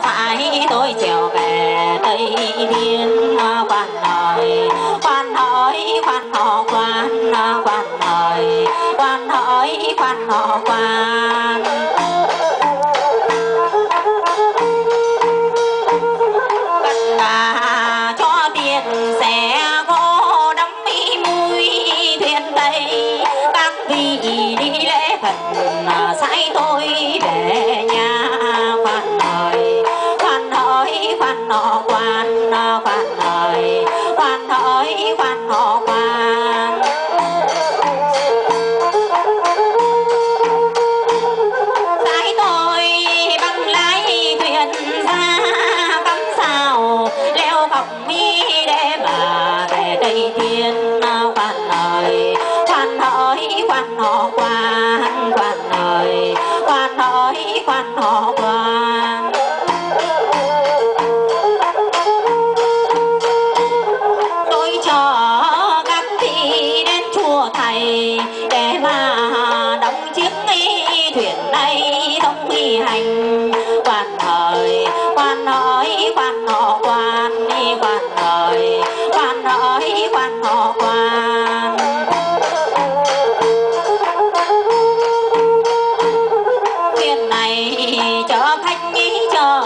phải tôi trèo về Tây Thiên. Quan ơi quan hỡi quan họ quan, quan ơi quan hỡi quan họ quan. Tất cả cho tiền xe gỗ đắm mi mùi thuyền Tây. Các vị đi lễ Phật sai tôi về nhà. Quan ơi quan hỡi quan họ quan, quan ơi quan hỡi quan họ quan. Sai tôi băng lái thuyền ra cắm sao leo cọc mi để mà về Tây Thiên. Quan ơi quan hỡi quan họ quan, quan ơi quan hỡi quan họ quan. Tôi cho các vị đến chùa thầy để mà đóng chiếc thuyền này thông vi hành. Quan ơi quan hỡi quan họ quan, quan ơi quan hỡi quan họ quan. Thuyền này chở khách chở